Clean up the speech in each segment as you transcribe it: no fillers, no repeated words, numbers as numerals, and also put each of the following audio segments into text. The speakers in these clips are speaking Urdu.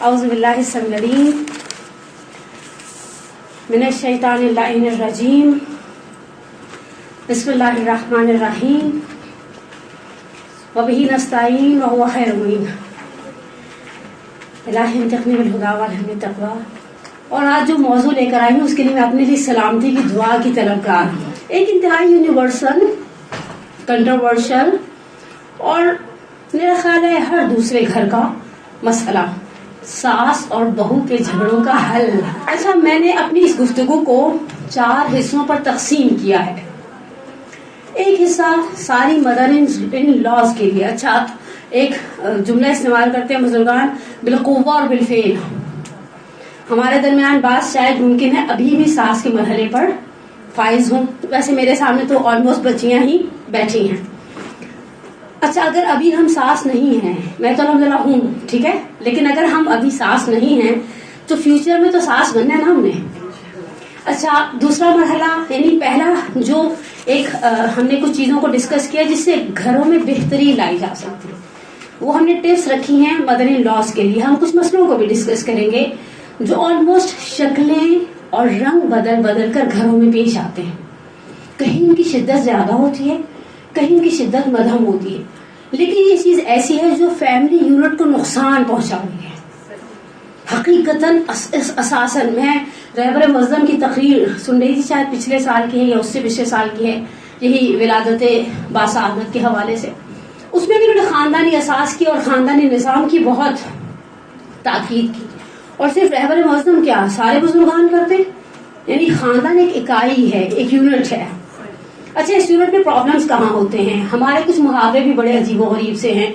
اعوذ باللہ السمیع العلیم من الشیطان اللعین الرجیم بسم اللہ الرحمن الرحیم وبہ نستعین وہو خیر المعین الہی انطقنی بالہدی والہمنی التقوی. اور آج جو موضوع لے کر آئی ہوں اس کے لیے میں اپنے لیے سلامتی کی دعا کی طلبگار ہوں. ایک انتہائی یونیورسل کنٹروورشل اور میرا خیال ہے ہر دوسرے گھر کا مسئلہ ساس اور بہو کے جھگڑوں کا حل. اچھا، میں نے اپنی اس گفتگو کو 4 حصوں پر تقسیم کیا ہے. ایک حصہ ساری مدر ان لاز کے لیے. اچھا، ایک جملہ استعمال کرتے ہیں بزرگان، بالقوہ اور بالفعل. ہمارے درمیان بات شاید ممکن ہے ابھی بھی ساس کے مرحلے پر فائز ہوں. ویسے میرے سامنے تو آلموسٹ بچیاں ہی بیٹھی ہیں. اچھا، اگر ابھی ہم ساس نہیں ہیں، میں تو الحمدللہ ہوں، ٹھیک ہے، لیکن اگر ہم ابھی ساس نہیں ہیں تو فیوچر میں تو ساس بننا ہے نا ہم نے. اچھا، دوسرا مرحلہ یعنی پہلا جو ایک ہم نے کچھ چیزوں کو ڈسکس کیا جس سے گھروں میں بہتری لائی جا سکتی ہے، وہ ہم نے ٹپس رکھی ہیں مدر ان لاز کے لیے. ہم کچھ مسئلوں کو بھی ڈسکس کریں گے جو آلموسٹ شکلیں اور رنگ بدل بدل کر گھروں میں پیش آتے ہیں. کہیں ان کی شدت زیادہ ہوتی ہے، کہیں ان کی شدت مدھم ہوتی ہے، لیکن یہ چیز ایسی ہے جو فیملی یونٹ کو نقصان پہنچا رہی ہے. حقیقتاً اساساً میں رہبر معظم کی تقریر سن رہی تھی، شاید پچھلے سال کی ہے یا اس سے پچھلے سال کی ہے، یہی ولادت باسعادت کے حوالے سے. اس میں بھی انہوں نے خاندانی اساس کی اور خاندانی نظام کی بہت تاکید کی. اور صرف رہبر معظم کیا، سارے بزرگان کرتے، یعنی خاندان ایک اکائی ہے، ایک یونٹ ہے. اچھا، اس یونٹ میں پرابلمس کہاں ہوتے ہیں؟ ہمارے کچھ محاورے بھی بڑے عجیب و غریب سے ہیں.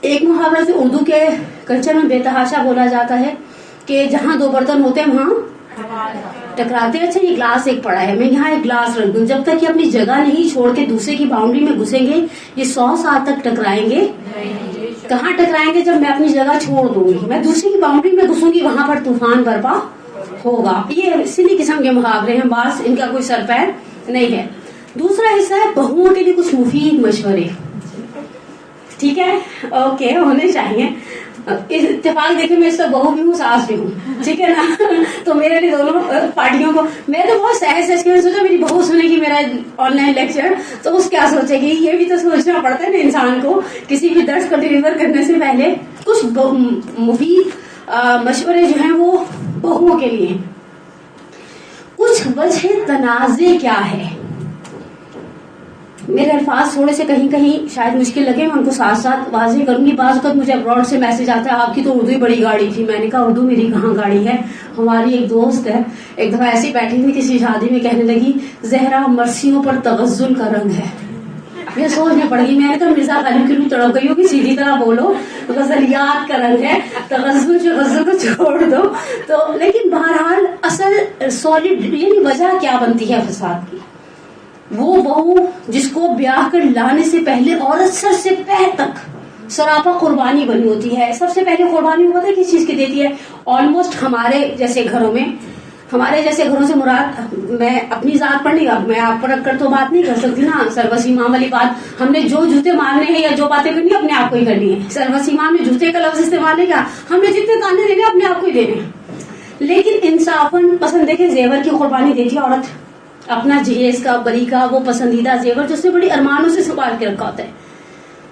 ایک محاورہ جو اردو کے کلچر میں بے تحاشا بولا جاتا ہے کہ جہاں 2 برتن ہوتے ہیں وہاں ٹکراتے ہیں. اچھا، یہ گلاس ایک پڑا ہے، میں یہاں ایک گلاس رکھ دوں، جب تک یہ اپنی جگہ نہیں چھوڑ کے دوسرے کی باؤنڈری میں گھسیں گے یہ 100 سال تک ٹکرائیں گے. کہاں ٹکرائیں گے؟ جب میں اپنی جگہ چھوڑ دوں گی، میں دوسرے کی باؤنڈری میں گھسوں گی، وہاں پر طوفان برپا ہوگا. یہ سلی قسم کے محاورے ہیں، بعض ان کا کوئی سر پیر نہیں ہے. دوسرا حصہ ہے بہوؤں کے لیے کچھ مفید مشورے. ٹھیک ہے، اوکے، ہونے چاہیے. اتفاق دیکھیں میں اس کا بہو بھی ہوں، ساس بھی ہوں، ٹھیک ہے نا. تو میرے لیے دونوں پارٹیوں کو میں تو بہت سہج کے سوچا میری بہو سنے گی میرا آن لائن لیکچر تو اس کیا سوچے گی. یہ بھی تو سوچنا پڑتا ہے نا انسان کو کسی بھی درس کو ڈلیور کرنے سے پہلے. کچھ مفید مشورے جو ہیں وہ بہوؤں کے لیے. کچھ وجہ تنازع کیا ہے؟ میرے الفاظ تھوڑے سے کہیں کہیں شاید مشکل لگے، میں ان کو ساتھ ساتھ واضح کروں گی. بعض اوقات مجھے ابراڈ سے میسج آتا ہے آپ کی تو اردو ہی بڑی گاڑی تھی. میں نے کہا اردو میری کہاں گاڑی ہے. ہماری ایک دوست ہے، ایک دفعہ ایسی بیٹھی تھی کسی شادی میں، کہنے لگی زہرا مرثیوں پر تغزل کا رنگ ہے. یہ سوچنے پڑ گئی. میں نے کہا مرزا غالب کی روح تڑپ گئی ہوگی، سیدھی طرح بولو، غزلیات کا رنگ ہے، تغزل کو چھوڑ دو. تو لیکن بہرحال اصل سالڈ یعنی وجہ کیا بنتی ہے فساد کی؟ وہ بہو جس کو بیاہ کر لانے سے پہلے عورت سر سے پیر تک سراپا قربانی بنی ہوتی ہے. سب سے پہلے قربانی وہ پتہ ہے کس چیز کی دیتی ہے؟ آلموسٹ ہمارے جیسے گھروں سے مراد، میں اپنی ذات پر نہیں، میں آپ پر رکھ کر تو بات نہیں کر سکتی نا. سروسیمام والی بات، ہم نے جو جوتے مارنے ہیں یا جو باتیں کرنی اپنے آپ کو ہی کرنی ہے. سروسیمام نے جوتے کا لفظ استعمال نہیں کیا، ہم نے جتنے تانے دینے اپنے آپ کو ہی دینے ہیں. لیکن انصافاً پسند دیکھیں زیور کی قربانی دیتی ہے عورت، اپنا جہیز کا بری کا وہ پسندیدہ زیور جو اس نے بڑی ارمانوں سے سنبھال کے رکھا ہوتا ہے.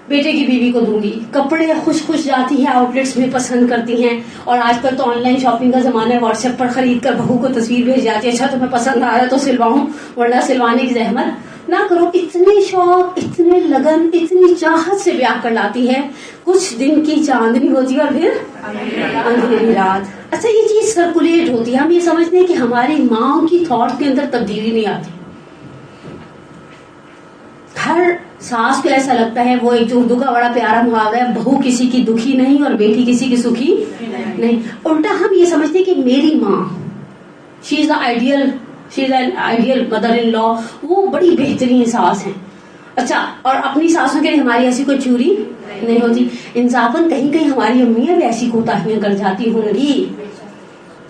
بیٹے کی بیوی کو دوں گی، کپڑے خوش جاتی ہیں آؤٹ لیٹس میں پسند کرتی ہیں. اور آج کل تو آن لائن شاپنگ کا زمانہ ہے، واٹس ایپ پر خرید کر بہو کو تصویر بھیج جاتی ہے، اچھا تمہیں پسند آ رہا ہے تو سلواؤں ورنہ سلوانے کی زحمت نہ کرو. اتنے شوق، اتنے لگن، اتنی چاہت سے بیاہ کر لاتی ہے. کچھ دن کی چاندنی ہوتی ہے اور پھر اندھیری رات. اچھا، یہ چیز سرکولیٹ ہوتی ہے. ہم یہ سمجھتے ہیں کہ ہماری ماں کی تھاٹ کے اندر تبدیلی نہیں آتی. ہر ساس کو ایسا لگتا ہے، وہ ایک جو اردو کا بڑا پیارا محاورہ ہے، بہو کسی کی دکھی نہیں اور بیٹی کسی کی سکھی نہیں. الٹا ہم یہ سمجھتے ہیں کہ میری ماں شی از این آئیڈیل مدر ان لا، وہ بڑی بہترین ساس ہیں. اچھا، اور اپنی ساسوں کے لیے ہماری ایسی کوئی چوری نہیں ہوتی. انصافاً کہیں کہیں ہماری امیاں بھی ایسی کوتاہیاں کر جاتی ہوں گی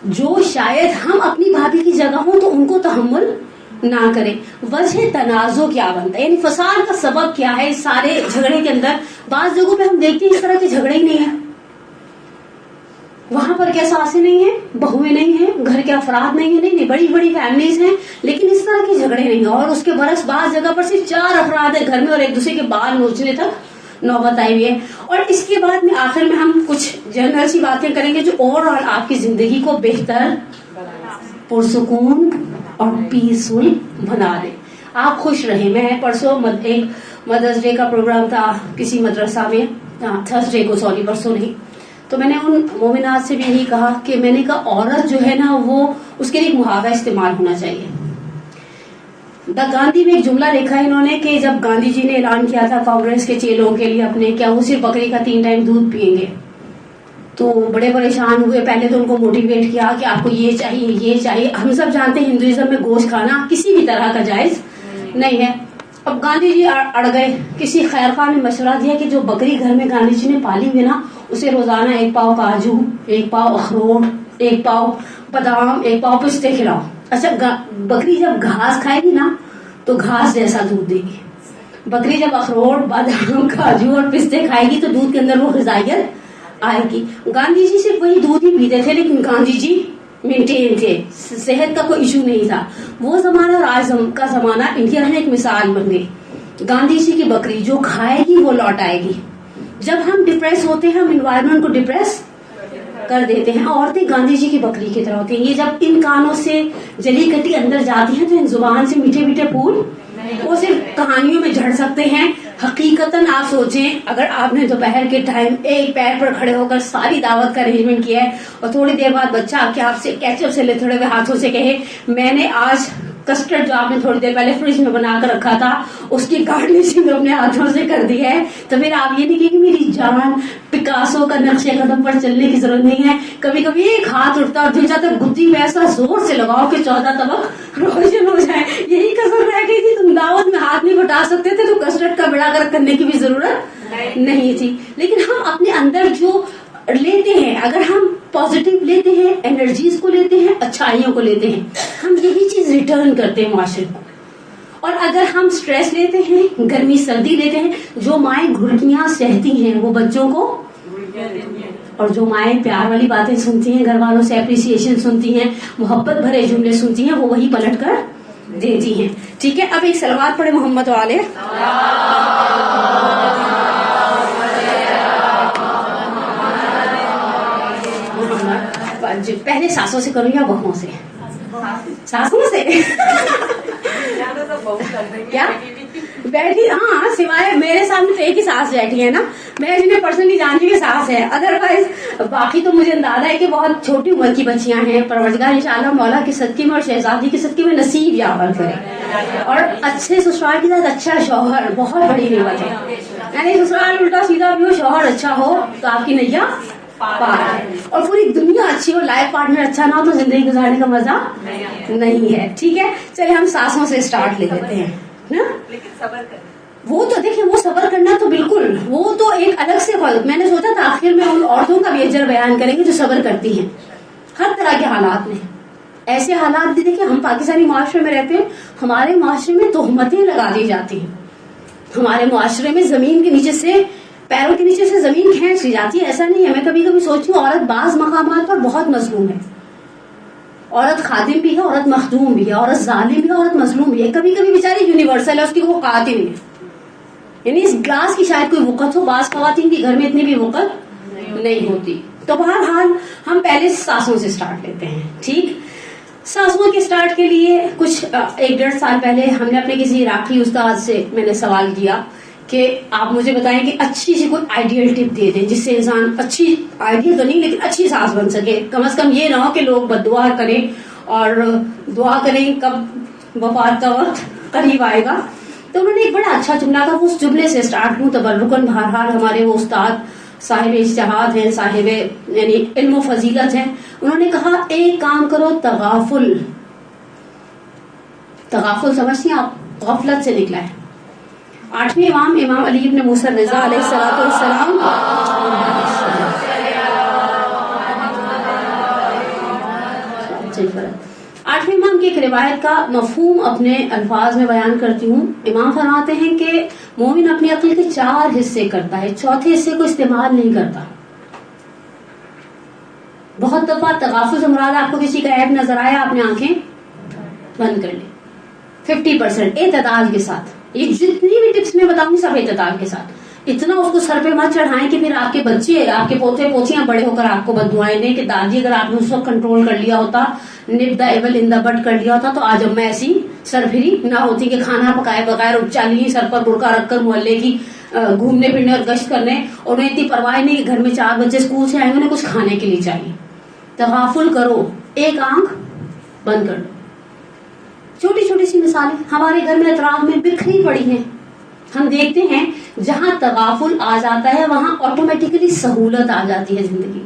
جو شاید ہم اپنی بھابھی کی جگہ ہوں تو ان کو تحمل نہ کریں. وجہ تنازع کیا بنتا ہے، یعنی فساد کا سبب کیا ہے اس سارے جھگڑے کے اندر؟ بعض جگہوں پہ ہم دیکھتے ہیں اس طرح کے جھگڑے ہی نہیں ہیں. وہاں پر کیا ساسیں نہیں ہیں, بہویں نہیں ہیں, گھر کے افراد نہیں ہیں, نہیں بڑی بڑی فیملیز ہیں, لیکن اس طرح کے جھگڑے نہیں ہیں. اور اس کے برعکس بعض جگہ پر صرف 4 افراد ہیں گھر میں اور ایک دوسرے کے بال نوچنے تک نوبت آئی ہوئی ہے. اور اس کے بعد میں آخر میں ہم کچھ جنرل سی باتیں کریں گے جو اوور آل آپ کی زندگی کو بہتر, پرسکون اور پیسفل بنا دے. آپ خوش رہیں. میں پرسوں ایک مدرس ڈے کا پروگرام تھا کسی مدرسہ میں, تھرسڈے کو, سوری پرسوں نہیں, تو میں نے ان مومنات سے بھی یہی کہا کہ میں نے کہا عورت جو ہے نا وہ اس کے لیے ایک محاورہ استعمال ہونا چاہیے. دا گاندھی میں ایک جملہ لکھا ہے انہوں نے کہ جب گاندھی جی نے اعلان کیا تھا کانگریس کے چیلوں کے لیے اپنے, کیا وہ صرف بکری کا 3 ٹائم دودھ پیئیں گے, تو بڑے پریشان ہوئے. پہلے تو ان کو موٹیویٹ کیا کہ آپ کو یہ چاہیے یہ چاہیے. ہم سب جانتے ہیں ہندوازم میں گوشت کھانا کسی بھی طرح کا جائز نہیں ہے. اب گاندھی جی اڑ گئے. کسی خیر خواہ نے مشورہ دیا کہ جو بکری گھر میں گاندھی جی نے پالی ہوئی نا اسے روزانہ 1 پاؤ کاجو, 1 پاؤ اخروٹ, 1 پاؤ بادام, 1 پاؤ پستے کھلاؤ. اچھا بکری جب گھاس کھائے گی نا تو گھاس جیسا دودھ دے گی. بکری جب اخروٹ, بادام, کاجو اور پستے کھائے گی تو دودھ کے اندر وہ غذائیت آئے گی. گاندھی جی صرف وہی دودھ ہی پیتے تھے لیکن گاندھی جی مینٹین تھے, صحت کا کوئی ایشو نہیں تھا. وہ زمانہ اور آج کا زمانہ انڈیا میں ایک مثال بن گئی. گاندھی جی کی بکری جو کھائے گی وہ لوٹ آئے گی. جب ہم ڈپریس ہوتے ہیں ہم انوائرمنٹ کو ڈپریس کر دیتے ہیں. عورتیں گاندھی جی کی بکری کی طرح ہوتی ہیں. یہ جب ان کانوں سے جلی کٹی اندر جاتی ہیں تو ان زبان سے میٹھے میٹھے پھول وہ صرف کہانیوں میں جھڑ سکتے ہیں. حقیقتاً آپ سوچیں اگر آپ نے دوپہر کے ٹائم ایک پیر پر کھڑے ہو کر ساری دعوت کا ارینجمنٹ کیا ہے اور تھوڑی دیر بعد بچہ آ کے آپ سے کیچپ سے لتڑے ہوئے ہاتھوں سے کہے میں نے آج کسٹرڈ جو آپ نے تھوڑی دیر پہلے فریج میں بنا کر رکھا تھا اس کی گارنشنگ اپنے ہاتھوں سے کر دی ہے, تو پھر آپ یہ نہیں کہ میری جان پکاسو کا نقش قدم پر چلنے کی ضرورت نہیں ہے. کبھی کبھی ایک ہاتھ اٹھتا اور دوسرا تک گدی میں ایسا زور سے لگاؤ کہ 14 طبق روشن ہو جائے. یہی کسر رہ گئی تھی. تم دعوت میں ہاتھ نہیں بٹا سکتے تھے تو کسٹرڈ کا بیڑا گرک کرنے کی بھی ضرورت نہیں تھی. لیکن ہم اپنے اندر جو لیتے ہیں, اگر ہم پازیٹیو لیتے ہیں, انرجیز کو لیتے ہیں, اچھائیوں کو لیتے ہیں, ہم یہی چیز ریٹرن کرتے ہیں معاشرے کو. اور اگر ہم سٹریس لیتے ہیں, گرمی سردی لیتے ہیں, جو مائیں گھڑکیاں سہتی ہیں وہ بچوں کو, اور جو مائیں پیار والی باتیں سنتی ہیں, گھر والوں سے اپریسیشن سنتی ہیں, محبت بھرے جملے سنتی ہیں, وہ وہی پلٹ کر دیتی ہیں. ٹھیک ہے, اب ایک صلوات پڑھے محمد والے. پہلے ساسوں سے کروں یا بہوؤں سے؟ ساسوں سے. کیا بیٹھی, ہاں سوائے میرے سامنے تو ایک ہی ساس بیٹھی ہے نا, میں جنہیں پرسنلی جانتی ہوں کہ ساس ہے. ادروائز باقی تو مجھے اندازہ ہے کہ بہت چھوٹی عمر کی بچیاں ہیں. پروردگار انشاءاللہ مولا کے صدقے میں اور شہزادی کے صدقے میں نصیب یاور کرے. اور اچھے سسرال کے ساتھ اچھا شوہر بہت بڑی نعمت ہے. یعنی سسرال الٹا سیدھا بھی ہو, شوہر اچھا ہو تو آپ کی نیا پار ہے. اور پوری دنیا اچھی ہو, لائف پارٹنر اچھا نہ ہو تو زندگی گزارنے کا مزہ نہیں ہے. ٹھیک ہے, چلے ہم ساسوں سے اسٹارٹ لے لیتے ہیں نا. وہ تو دیکھیں, وہ صبر کرنا تو بالکل, وہ تو ایک الگ سے فرق. میں نے سوچا تھا آخر میں ان عورتوں کا بھی اجر بیان کریں گے جو صبر کرتی ہیں ہر طرح کے حالات میں. ایسے حالات بھی دیکھیں, ہم پاکستانی معاشرے میں رہتے ہیں, ہمارے معاشرے میں تہمتیں لگا دی جاتی ہیں. ہمارے معاشرے میں زمین کے نیچے سے, پیروں کے نیچے سے زمین کھینچ لی جاتی ہے. ایسا نہیں ہے. میں کبھی کبھی سوچتی ہوں عورت بعض مقامات پر بہت مظلوم ہے. عورت خادم بھی ہے, عورت مخدوم بھی ہے, عورت ظالم بھی ہے, عورت مظلوم بھی ہے. کبھی کبھی بیچاری یونیورسل ہے, اس کی وہ قاتل ہے. یعنی اس گلاس کی شاید کوئی وقت ہو, بعض خواتین کی گھر میں اتنی بھی وقت نہیں ہوتی. تو بہرحال ہم پہلے ساسوں سے سٹارٹ لیتے ہیں. ٹھیک, ساسوں کے سٹارٹ کے لیے کچھ 1-1.5 سال پہلے ہم نے اپنے کسی عراقی استاد سے میں نے سوال کیا کہ آپ مجھے بتائیں کہ اچھی سی کوئی آئیڈیل ٹپ دے دیں جس سے انسان اچھی, آئیڈیل تو نہیں لیکن اچھی ساس بن سکے. کم از کم یہ نہ ہو کہ لوگ بد دعا کریں اور دعا کریں کب وفات کا وقت قریب آئے گا. تو انہوں نے ایک بڑا اچھا جملہ تھا, اس جملے سے سٹارٹ ہوں تبرکن. بہرحال ہمارے وہ استاد صاحب اجتہاد ہیں, صاحب یعنی علم و فضیلت ہیں. انہوں نے کہا ایک کام کرو, تغافل. تغافل سمجھتی ہیں آپ؟ غفلت سے نکلا ہے. 8ویں امام, امام علی ابن موسیٰ رضا علیہ السلام, 8ویں امام کی ایک روایت کا مفہوم اپنے الفاظ میں بیان کرتی ہوں. امام فرماتے ہیں کہ مومن اپنی عقل کے 4 حصے کرتا ہے, چوتھے حصے کو استعمال نہیں کرتا. بہت دفعہ تغافل سے مراد آپ کو کسی کا عیب نظر آیا، آپ نے آنکھیں بند کر لی. 50% اعتدال کے ساتھ. یہ جتنی بھی ٹپس میں بتاؤں گی سب اعتدال کے ساتھ. اتنا اس کو سر پہ مت چڑھائیں کہ پھر آپ کے بچے، آپ کے پوتے پوتیاں بڑے ہو کر آپ کو بددعائیں دیں کہ دادی اگر آپ نے اس وقت کنٹرول کر لیا ہوتا، نپ دا ایول ان دا بٹ کر لیا ہوتا، تو آج اب میں ایسی سرفری نہ ہوتی کہ کھانا پکائے بغیر چالی سر پر برقع رکھ کر محلے کی گھومنے پھرنے اور گشت کرنے، اور انہیں اتنی پرواہ نہیں کہ گھر میں 4 بچے اسکول سے آئیں گے، انہیں کچھ کھانے کے لیے چاہیے. تغافل کرو، ایک آنکھ بند کر لو. چھوٹی چھوٹی سی مثالیں ہمارے گھر میں اطراف میں بکھری پڑی ہیں. ہم دیکھتے ہیں جہاں تغافل آ جاتا ہے وہاں آٹومیٹکلی سہولت آ جاتی ہے زندگی.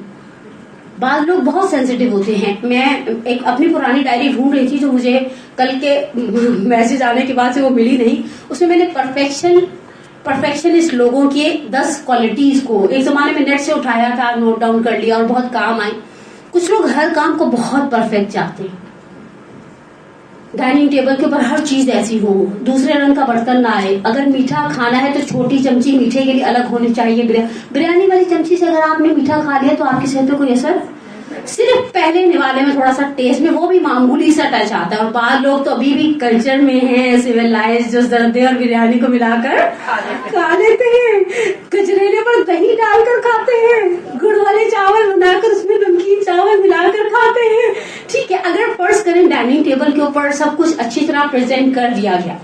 بعض لوگ بہت سینسیٹیو ہوتے ہیں. میں ایک اپنی پرانی ڈائری ڈھونڈ رہی تھی جو مجھے کل کے میسج آنے کے بعد سے وہ ملی نہیں. اس میں نے پرفیکشنسٹ لوگوں کے 10 کوالٹیز کو ایک زمانے میں نیٹ سے اٹھایا تھا، نوٹ ڈاؤن کر لیا اور بہت کام آئے. کچھ لوگ ہر کام کو بہت پرفیکٹ چاہتے ہیں. ڈائننگ ٹیبل کے اوپر ہر چیز ایسی ہو، دوسرے رنگ کا برتن نہ آئے. اگر میٹھا کھانا ہے تو چھوٹی چمچی میٹھے کے لیے الگ ہونی چاہیے. بریانی والی چمچی سے اگر آپ نے میٹھا کھا لیا تو آپ کی صحت پہ کوئی اثر، صرف پہلے نوالے میں تھوڑا سا ٹیسٹ میں وہ بھی معمولی سا ٹچ آتا ہے. اور بعض لوگ تو ابھی بھی کلچر میں ہیں سویلائز، جو زردے اور بریانی کو ملا کر کھا لیتے ہیں، کچریلے پر دہی ڈال کر کھاتے ہیں، گڑ والے چاول بنا کر اس میں نمکین چاول ملا کر کھاتے ہیں. ٹھیک ہے، اگر فرض کریں ڈائننگ ٹیبل کے اوپر سب کچھ اچھی طرح پریزنٹ کر دیا گیا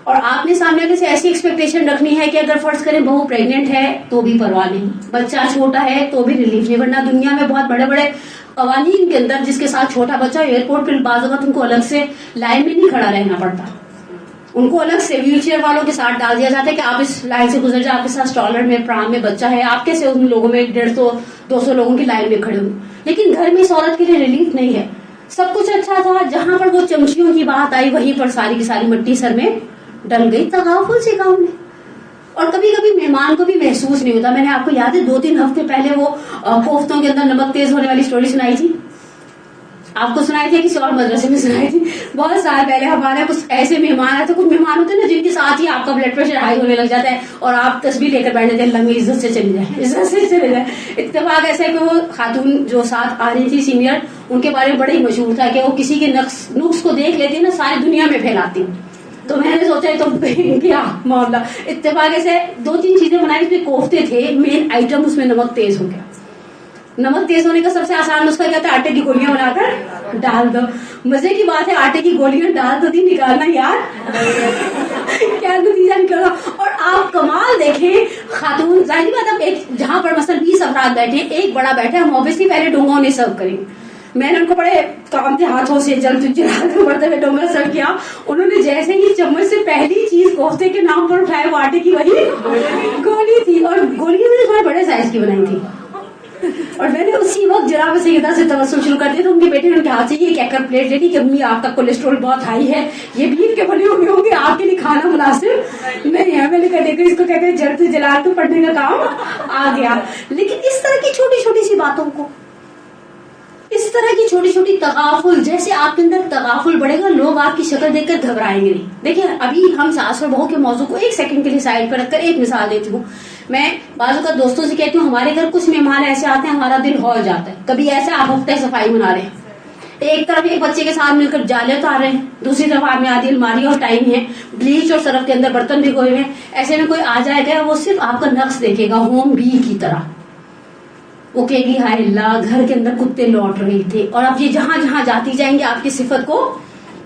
اور آپ نے سامنے والے سے ایسی ایکسپیکٹیشن رکھنی ہے کہ اگر فرض کریں بہو پریگنٹ ہے تو بھی پرواہ نہیں، بچہ چھوٹا ہے تو بھی ریلیف نہیں. ورنہ دنیا میں بہت بڑے بڑے قوانین کے اندر جس کے ساتھ چھوٹا بچہ ایئرپورٹ پہ بعض اوقات ان کو الگ سے لائن میں نہیں کھڑا رہنا پڑتا، ان کو الگ سے ویل چیئر والوں کے ساتھ ڈال دیا جاتا ہے کہ آپ اس لائن سے گزر جائیں. آپ کے ساتھ اسٹالر میں پرام میں بچہ ہے، آپ کیسے ان لوگوں میں 150-200 لوگوں کی لائن میں کھڑے ہوں. لیکن گھر میں اس عورت کے لیے ریلیف نہیں ہے. سب کچھ اچھا تھا، جہاں پر وہ چمچیوں کی بات آئی وہیں پر ساری کی ساری مٹی سر میں ڈل گئی. تغافل سے کام نہیں. اور کبھی کبھی مہمان کو بھی محسوس نہیں ہوتا. میں نے آپ کو یاد ہے 2-3 ہفتے پہلے وہ کوفتوں کے اندر نمک تیز ہونے والی سٹوری سنائی تھی. آپ کو سنائی تھی کسی اور مدرسے میں سنائی تھی. بہت سال پہلے ہمارے کچھ ایسے مہمان آتے، کچھ مہمان ہوتے ہیں نا جن کے ساتھ ہی آپ کا بلڈ پریشر ہائی ہونے لگ جاتا ہے اور آپ تسبیح لے کر بیٹھ جاتے ہیں، اللہ میری عزت سے چلی جائے، عزت سے چلے جائے. اتفاق ایسا ہے کہ وہ خاتون جو ساتھ آ رہی تھی سینئر، ان کے بارے میں بڑا ہی مشہور تھا کہ وہ کسی کے نقص کو دیکھ لیتی نا ساری دنیا میں پھیلاتی. تو میں نے سوچا تو کیا معاملہ. اتفاق ایسے 2-3 چیزیں بنائی، اس میں کوفتے تھے مین آئٹم، اس میں نمک تیز ہو گیا. نمک تیز ہونے کا سب سے آسان نسخہ کیا تھا؟ آٹے کی گولیاں بنا کر ڈال دو. مزے کی بات ہے آٹے کی گولیاں ڈال دو تھی، نکالنا یار کیا نتیجہ نکلا. اور آپ کمال دیکھیں، خاتون ظاہری بات اب ایک جہاں پر مثلا 20 افراد بیٹھے، ایک بڑا بیٹھا، ہم آبویسلی پہلے ڈونگا انہیں سرو کریں گے. میں نے ان کو بڑے کام کے ہاتھوں سے جلتے ہوئے ڈونگا سرو کیا. انہوں نے جیسے ہی چمچ سے پہلی چیز کوفتے کے نام پر اٹھائے وہ آٹے کی وہی گولی تھی، اور گولیاں میں نے تھوڑے بڑے سائز کی بنائی تھی. اور میں نے اسی وقت جناب سیدہ سے تبسم شروع کر دیا. تو ان کے بیٹے نے ان کے ہاتھ سے یہ کہہ کر پلیٹ لے لی کہ امی آپ کا کولیسٹرول بہت ہائی ہے، یہ بیف کے بنے ہوئے ہوں گے، آپ کے لیے کھانا مناسب نہیں ہے. میں نے کہا دیکھو اس کو کہتے ہیں جڑ سے جلال تو پڑنے کا کام آ گیا. لیکن اس طرح کی چھوٹی چھوٹی سی باتوں کو، اس طرح کی چھوٹی چھوٹی تغافل، جیسے آپ کے اندر تغافل بڑھے گا لوگ آپ کی شکل دیکھ کر گھبرائیں گے نہیں. دیکھیں ابھی ہم ساس اور بہو کے موضوع کو 1 سیکنڈ کے لیے سائڈ پر رکھ کر ایک مثال دیتی ہوں. میں بعض اوقات دوستوں سے کہتی ہوں ہمارے گھر کچھ مہمان ایسے آتے ہیں ہمارا دل ہول جاتا ہے. کبھی ایسا آپ ہفتہ صفائی منا رہے ہیں، ایک طرف ایک بچے کے ساتھ مل کر جالے اتار رہے ہیں، دوسری طرف آپ میں آدھی الماری اور ٹائم ہے، بلیچ اور سرف کے اندر برتن بھگوئے ہوئے ہیں. ایسے میں کوئی آ جائے گا وہ صرف آپ کا نقص دیکھے گا ہوم بی کی طرح. وہ کہے گی ہائے اللہ گھر کے اندر کتے لوٹ رہے تھے. اور اب یہ جہاں جہاں جاتی جائیں گے آپ کی صفت کو،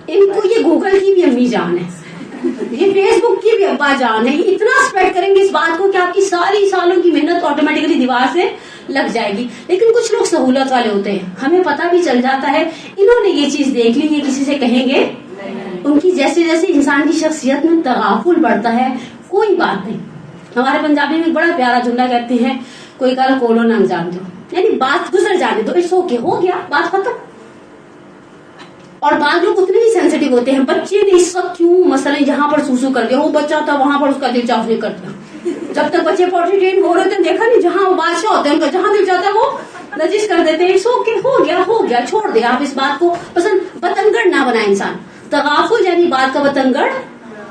ان کو یہ گوگل کی بھی امی جان ہے، یہ فیس بک کی بھی ابا جان ہے. یہ اتنا اسپریڈ کریں گے اس بات کو کہ آپ کی ساری سالوں کی محنت آٹومیٹکلی دیوار سے لگ جائے گی. لیکن کچھ لوگ سہولت والے ہوتے ہیں، ہمیں پتہ بھی چل جاتا ہے انہوں نے یہ چیز دیکھ لی، یہ کسی سے کہیں گے. ان کی جیسے جیسے انسان کی شخصیت میں تغافل بڑھتا ہے کوئی بات نہیں. ہمارے پنجابی میں بڑا پیارا جملہ کہتے ہیں، کوئی کل کولو نہ جان دو، یعنی بات گزر جانے دو، اٹس اوکے، ہو گیا بات ختم. اور بعض لوگ اتنے ہی سینسیٹیو ہوتے ہیں. بچے نے اس وقت کیوں مثلا یہاں پر سوسو کر دیا، وہ بچہ تھا وہاں پر اس کا دل چاف نہیں کرتا. جب تک بچے پوٹری ٹرین ہو رہے تھے دیکھا نہیں، جہاں وہ بادشاہ ہوتے ہیں ان کا جہاں دل چاہتا ہے وہ نجس کر دیتے ہیں. سو کہ ہو گیا چھوڑ دے. آپ اس بات کو پسند بتنگڑ نہ بنائے انسان. تغافل یعنی بات کا بتنگڑ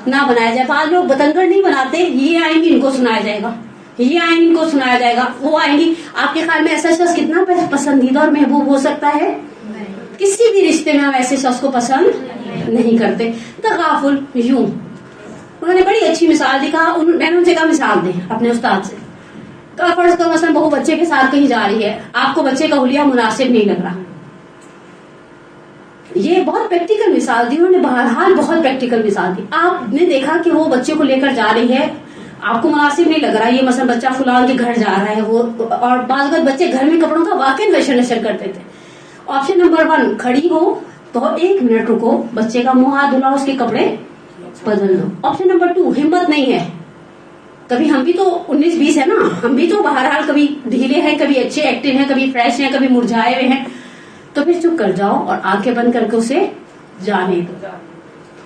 نہ بنایا جائے. بعض لوگ بتنگڑ نہیں بناتے، یہ آئیں گے ان کو سنایا جائے گا یہ آئیں ان کو سنایا جائے گا، وہ آئیں گی. آپ کے خیال میں ایسا شخص کتنا پسندیدہ اور محبوب ہو سکتا ہے؟ کسی بھی رشتے میں ہم ایسے شخص کو پسند نہیں کرتے. تغافل یوں انہوں نے بڑی اچھی مثال دی. کہا میں نے ان سے کہا مثال دیں اپنے استاد سے. کہا فرض کرو مثلا بہو بچے کے ساتھ کہیں جا رہی ہے، آپ کو بچے کا حلیہ مناسب نہیں لگ رہا. یہ بہت پریکٹیکل مثال دی انہوں نے، بہرحال بہت پریکٹیکل مثال دی. آپ نے دیکھا کہ وہ بچے کو لے کر جا رہی ہے، آپ کو مناسب نہیں لگ رہا، یہ مثلا بچہ فلان کے گھر جا رہا ہے، وہ اور بعض اوقات بچے گھر میں کپڑوں کا واقعی نشر کرتے تھے. آپشن نمبر 1 کھڑی ہو تو 1 منٹ رکو، بچے کا منہ ہاتھ دھلاؤ، اس کے کپڑے بدل دو. آپشن نمبر 2 ہمت نہیں ہے. کبھی ہم بھی تو 19-20 ہے نا، ہم بھی تو بہرحال کبھی ڈھیلے ہیں، کبھی اچھے ایکٹیو ہیں، کبھی فریش ہیں، کبھی مرجھائے ہوئے ہیں. تو پھر چپ کر جاؤ اور آنکھیں بند کر کے اسے جانے دو.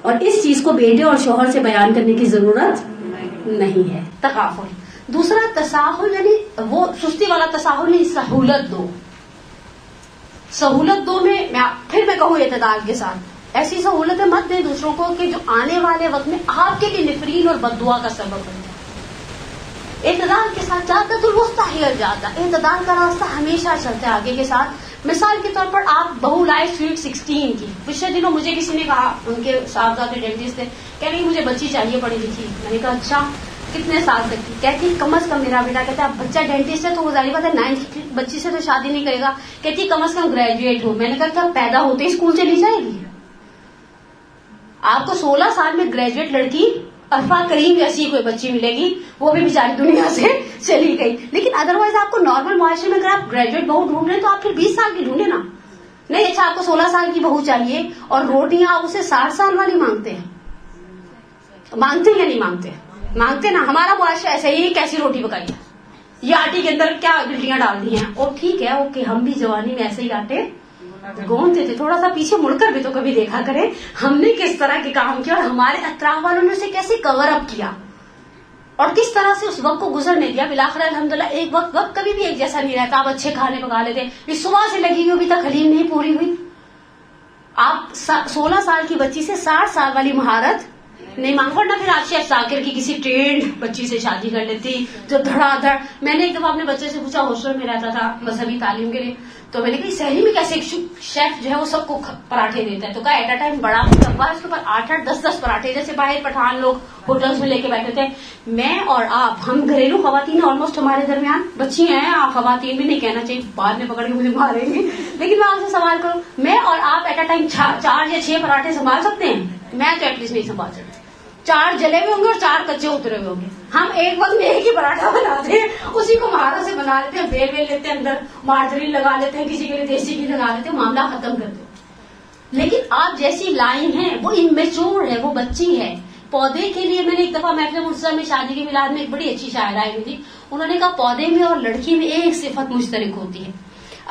اور اس چیز کو بیٹے اور شوہر سے بیان کرنے کی ضرورت نہیں ہے. تغافل. دوسرا تساہل، یعنی وہ سستی والا تساہل نہیں، سہولت دو. سہولت دو میں پھر میں کہوں اعتدال کے ساتھ، ایسی سہولتیں مت دیں دوسروں کو کہ جو آنے والے وقت میں آپ کے لیے نفرین اور بددعا کا سبب بن جائے. اعتدال کے ساتھ جاتا تو الوسطی ہی جاتا. اعتدال کا راستہ ہمیشہ چلتا ہے آگے کے ساتھ. مثال کے طور پر آپ بہو لائے سویٹ 16 کی. پچھلے دنوں مجھے کسی نے کہا، ان کے صاحبزادے ڈینٹسٹ تھے، کہہ رہی مجھے بچی چاہیے پڑھی لکھی. میں نے کہا اچھا کتنے سال تک کی؟ کہتی کم از کم، میرا بیٹا کہتا ہے بچہ ڈینٹسٹ ہے تو وہ ظاہر بات ہے 9 کی بچی سے تو شادی نہیں کرے گا. کہتی کم از کم گریجویٹ ہو. میں نے کہا کیا پیدا ہوتے ہی اسکول چلی جائے گی؟ آپ کو 16 سال میں گریجویٹ لڑکی عرفہ کریم جیسی کوئی بچی ملے گی، وہ بھی بیچاری دنیا سے چلی گئی. لیکن ادروائز آپ کو نارمل معاشرے میں اگر آپ گریجویٹ بہو ڈھونڈ رہے ہیں تو آپ پھر 20 سال کی ڈھونڈے نا. نہیں اچھا آپ کو 16 سال کی بہو چاہیے اور روٹیاں آپ اسے 60 سال والی مانگتے ہیں. مانگتے یا نہیں مانگتے؟ مانگتے نا. ہمارا معاشرہ ایسا ہی، کیسی روٹی پکائی ہے، یہ آٹے کے اندر کیا گلٹیاں ڈال دی ہیں. اور ٹھیک ہے اوکے، ہم بھی جوانی میں ایسے ہی آٹے گوندتے تھے. تھوڑا سا پیچھے مڑ کر بھی تو کبھی دیکھا کریں ہم نے کس طرح کے کام کیا اور ہمارے اطراف والوں نے اسے کیسے کور اپ کیا اور کس طرح سے اس وقت کو گزرنے دیا. بلاخر الحمدللہ ایک وقت کبھی بھی ایک جیسا نہیں رہتا. آپ اچھے کھانے پکا لیتے، یہ صبح سے لگی ہوئی ابھی تک حلیم نہیں پوری ہوئی. آپ 16 سال کی بچی سے 60 سال والی مہارت نہیں مانگ، ورنہ پھر آپ شیف ذاکر کی کسی ٹرینڈ بچی سے شادی کر لیتی جو دھڑا دھڑ. میں نے ایک دفعہ اپنے بچے سے پوچھا، ہاسٹل میں رہتا تھا مذہبی تعلیم کے لیے، تو میں نے کہا شہری میں کیسے ایک شیف جو ہے وہ سب کو پراٹھے دیتا ہے؟ تو کہا ایٹ اے ٹائم بڑا ڈبہ ہے اس کے اوپر 8-8 10-10 پراٹھے، جیسے باہر پٹھان لوگ ہوٹلس میں لے کے بیٹھے تھے. میں اور آپ، ہم گھریلو خواتین آلموسٹ ہمارے درمیان بچی ہیں، آپ خواتین بھی نہیں کہنا چاہیے، بعد میں پکڑ کے مجھے ماریں گے. لیکن میں آپ سے سوال کروں، میں اور آپ ایٹ اے ٹائم 4 یا 6 پراٹھے سنبھال سکتے ہیں؟ میں تو ایٹ لیسٹ نہیں سنبھال سکتی. 4 جلے ہوئے ہوں گے اور 4 کچے اترے ہوئے ہوں گے. ہم ایک وقت میں ایک ہی پراٹھا بناتے ہیں، اسی کو مہارت سے بنا لیتے ہیں، بیل لیتے ہیں، اندر مارجرین لگا لیتے ہیں، کسی کے لیے دیسی گھی لگا لیتے ہیں، معاملہ ختم کر دو. لیکن آپ جیسی لائن ہے وہ اممیچور ہے، وہ بچی ہے. پودے کے لیے میں نے ایک دفعہ محفل مرتضیٰ میں شادی کے میلاد میں ایک بڑی اچھی شاعر آئی ہوئی تھی، انہوں نے کہا پودے میں اور لڑکی میں ایک صفت مشترک ہوتی ہے،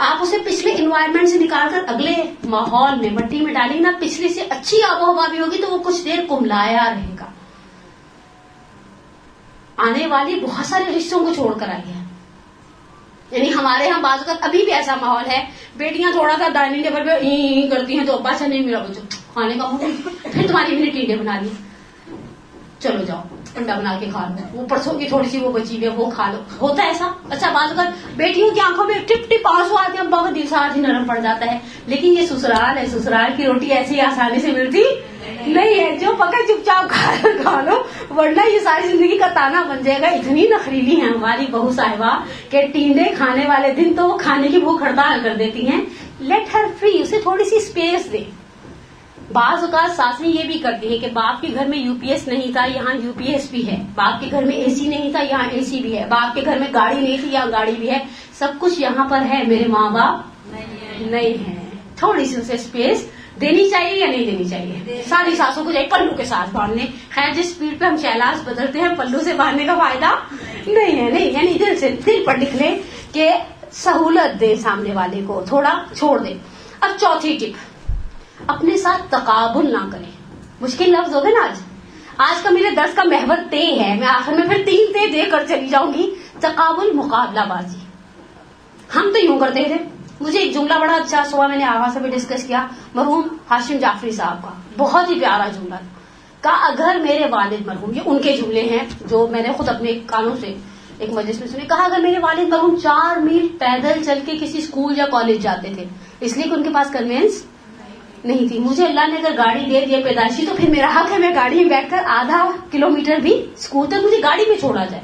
آپ اسے پچھلے انوائرمنٹ سے نکال کر اگلے ماحول میں مٹی میں ڈالیں گے نا، پچھلی سے اچھی آب و ہوا بھی ہوگی تو وہ کچھ دیر کملایا رہے گا. آنے والی بہت سارے رشتوں کو چھوڑ کر آئی ہے. یعنی ہمارے یہاں بعض اوقات ابھی بھی ایسا ماحول ہے، بیٹیاں تھوڑا سا ڈائننگ ٹیبل پہ کرتی ہیں تو ابا سے نہیں ملا بچوں کھانے کا منہ، پھر تمہاری بھی نے ٹینڈے بنا لی، چلو جاؤ انڈا بنا کے کھا لو، وہ پرسوں کی تھوڑی سی وہ بچی ہوئی ہے وہ کھا لو. ہوتا ہے ایسا. اچھا بعض اوقات بیٹیوں کی آنکھوں میں ٹپ ٹپ آنسو آتے ہیں، ابا کا دل ساتھ ہی نرم پڑ جاتا ہے. لیکن یہ سسرال ہے، سسرال کی روٹی ایسی آسانی سے ملتی نہیں ہے، جو پکا چپ چاپ کھا لو، ورنہ یہ ساری زندگی کا تانا بن جائے گا. اتنی نخریلی ہیں ہماری بہو صاحبہ کہ ٹینڈے کھانے والے دن تو وہ کھانے کی بھوک ہڑتال کر دیتی ہیں. لیٹ ہر فری، اسے تھوڑی سی اسپیس دے. بعض اوقات ساسیں یہ بھی کرتی ہیں کہ باپ کے گھر میں یو پی ایس نہیں تھا، یہاں یو پی ایس بھی ہے، باپ کے گھر میں اے سی نہیں تھا، یہاں اے سی بھی ہے، باپ کے گھر میں گاڑی نہیں تھی، یہاں گاڑی بھی ہے، سب کچھ یہاں پر ہے، میرے ماں باپ نہیں ہے. تھوڑی سی اسے اسپیس دینی چاہیے یا نہیں دینی چاہیے؟ ساری ساسوں کو جائے پلو کے ساتھ باندھنے. خیر جس اسپیڈ پہ ہم شہلاز بدلتے ہیں پلو سے باندھنے کا فائدہ نہیں ہے. نہیں یعنی دل سے دل پر لکھ لیں کہ سہولت دے سامنے والے کو، تھوڑا چھوڑ دے. اب چوتھی ٹپ، اپنے ساتھ تقابل نہ کریں. مشکل لفظ ہو گئے نا آج کا میرے درس کا محور تے ہے، میں آخر میں پھر 3 تے دے کر چلی جاؤں گی. تقابل، مقابلہ بازی. ہم تو یوں کرتے تھے. مجھے ایک جملہ بڑا اچھا صبح میں نے آغاز سے بھی ڈسکس کیا مرحوم ہاشم جعفری صاحب کا، بہت ہی پیارا جملہ تھا. اگر میرے والد مرحوم، یہ ان کے جملے ہیں جو میں نے خود اپنے کانوں سے ایک مجلس میں سنے، کہا اگر میرے والد مرحوم 4 میل پیدل چل کے کسی اسکول یا کالج جاتے تھے، اس لیے کہ ان کے پاس کنوینس نہیں تھی، مجھے اللہ نے اگر گاڑی دے دی پیدائشی تو پھر میرا حق ہے میں گاڑی میں بیٹھ کر آدھا کلومیٹر بھی اسکول تک مجھے گاڑی میں چھوڑا جائے.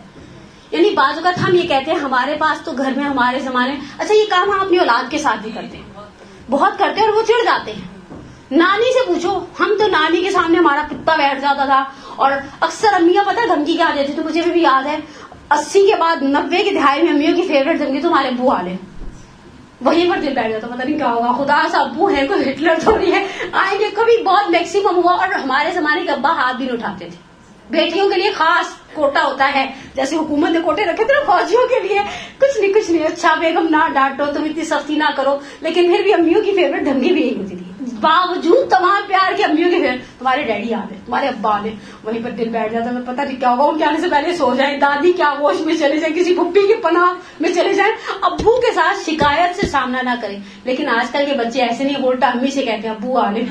یعنی بعض اوقات ہم یہ کہتے ہیں ہمارے پاس تو گھر میں ہمارے زمانے میں، اچھا یہ کام ہم اپنی اولاد کے ساتھ بھی کرتے ہیں، بہت کرتے ہیں اور وہ چڑ جاتے ہیں. نانی سے پوچھو، ہم تو نانی کے سامنے ہمارا کتا بیٹھ جاتا تھا، اور اکثر امیاں پتہ دھمکی کیا دیتی تو مجھے بھی یاد ہے 80 کے بعد 90 کی دہائی میں امیوں کی فیوریٹ دھمکی تمہارے ابو آ لے، وہیں پر دل بیٹھ جاتا، پتہ نہیں کیا ہوگا، خدا سا ابو ہے کوئی ہٹلر تھوڑی ہے آئیں گے. کبھی بہت میکسیمم ہوا. اور ہمارے زمانے کے ابا ہاتھ بھی نہیں اٹھاتے تھے. بیٹیوں کے لیے خاص کوٹا ہوتا ہے، جیسے حکومت نے کوٹے رکھے تھے نا فوجیوں کے لیے، کچھ نہیں، اچھا بیگم نہ ڈانٹو، تم اتنی سختی نہ کرو. لیکن پھر بھی امیوں کی فیوریٹ دھمکی بھی یہی ہوتی تھی، باوجود تمام پیار کے امیوں کے فیوریٹ تمہارے ڈیڈی آ گئے، تمہارے ابا آ گئے، وہیں پر دل بیٹھ جاتا ہے. پتہ نہیں کیا ہوگا، ان کے آنے سے پہلے سو جائیں، دادی کیا ہوش میں چلے جائیں، کسی پھپھی کی پناہ میں چلے جائیں، ابو کے ساتھ شکایت سے سامنا نہ کریں. لیکن آج کل کے بچے ایسے نہیں، الٹا امی سے کہتے ہیں ابو آ گئے.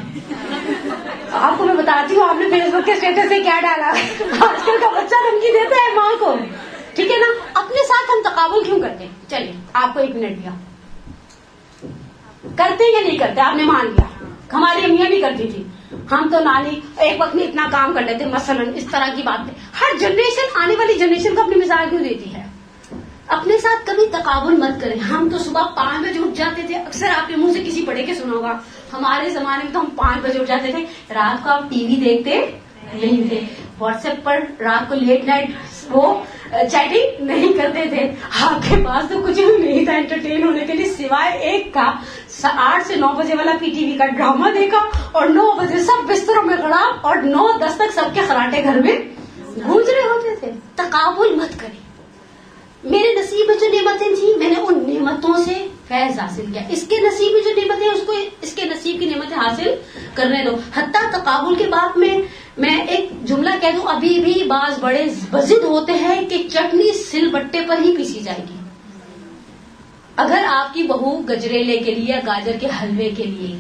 آپ کو میں بتاتی ہوں، آپ نے فیس بک کے اسٹیٹس سے کیا ڈالا، آج کل کا بچہ دھمکی دیتا ہے ماں کو، ٹھیک ہے نا. اپنے ساتھ ہم تقابل کیوں کرتے ہیں؟ چلیے آپ کو 1 منٹ دیا، کرتے یا نہیں کرتے؟ آپ نے مان لیا، ہماری امیاں بھی کرتی تھی، ہم تو نانی ایک وقت میں اتنا کام کر لیتے مثلا، اس طرح کی باتیں. ہر جنریشن آنے والی جنریشن کو اپنی مثال کیوں دیتی ہے؟ اپنے ساتھ کبھی تقابل مت کریں. ہم تو صبح 5 بجے اٹھ جاتے تھے، اکثر آپ نے منہ سے کسی بڑے کے سنا ہوگا، ہمارے زمانے میں تو ہم 5 بجے اٹھ جاتے تھے. رات کو آپ ٹی وی دیکھتے نہیں تھے، واٹس ایپ پر رات کو لیٹ نائٹ وہ چیٹنگ نہیں کرتے تھے، آپ کے پاس تو کچھ بھی نہیں تھا انٹرٹین ہونے کے لیے سوائے ایک کا 8 سے 9 بجے والا پی ٹی وی کا ڈرامہ دیکھا، اور 9 بجے سب بستروں میں گڑا، اور 9-10 تک سب کے خراٹے گھر میں گونج رہے ہوتے تھے. تقابل مت کریں. میرے نصیب میں جو نعمتیں تھیں میں نے ان نعمتوں سے فیض حاصل کیا، اس کے نصیب میں جو نعمتیں اس کو اس کے نصیب کی نعمتیں حاصل کرنے دو. حتیٰ تقابل کے بعد میں ایک جملہ کہہ دوں، ابھی بھی بعض بڑے بضد ہوتے ہیں کہ چٹنی سل بٹے پر ہی پیسی جائے گی. اگر آپ کی بہو گجریلے کے لیے یا گاجر کے حلوے کے لیے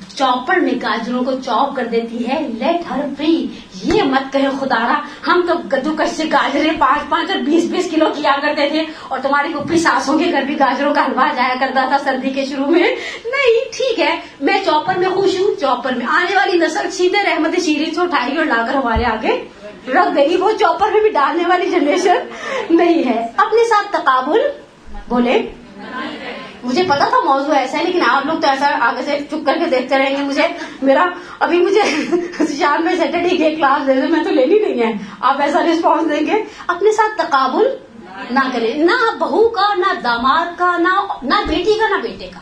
چاپر میں گاجروں کو چاپ کر دیتی ہے، لیٹ ہر فری. یہ مت کہیں خدارا ہم تو کدوکش سے گاجریں 5-5 اور 20-20 کلو کیا کرتے تھے، اور تمہاری پھوپھی ساسوں کے گھر بھی گاجروں کا حلوہ جایا کرتا تھا سردی کے شروع میں. نہیں، ٹھیک ہے، میں چاپر میں خوش ہوں. چاپر میں آنے والی نسل سیدھے رحمت شیریں سے اٹھائے گی اور لا کر ہمارے آگے رکھ دے گی. وہ چاپر میں بھی ڈالنے والی جنریشن نہیں ہے. اپنے ساتھ تقابل بولے. مجھے پتا تھا موضوع ایسا ہے، لیکن آپ لوگ تو ایسا آگے سے چپ کر کے دیکھتے رہیں گے. مجھے شام میں سیٹرڈے کی کلاس دے دیں، میں تو لینی نہیں ہے. آپ ایسا رسپانس دیں گے. اپنے ساتھ تقابل نہ کریں، نہ بہو کا، نہ داماد کا، نہ بیٹی کا، نہ بیٹے کا.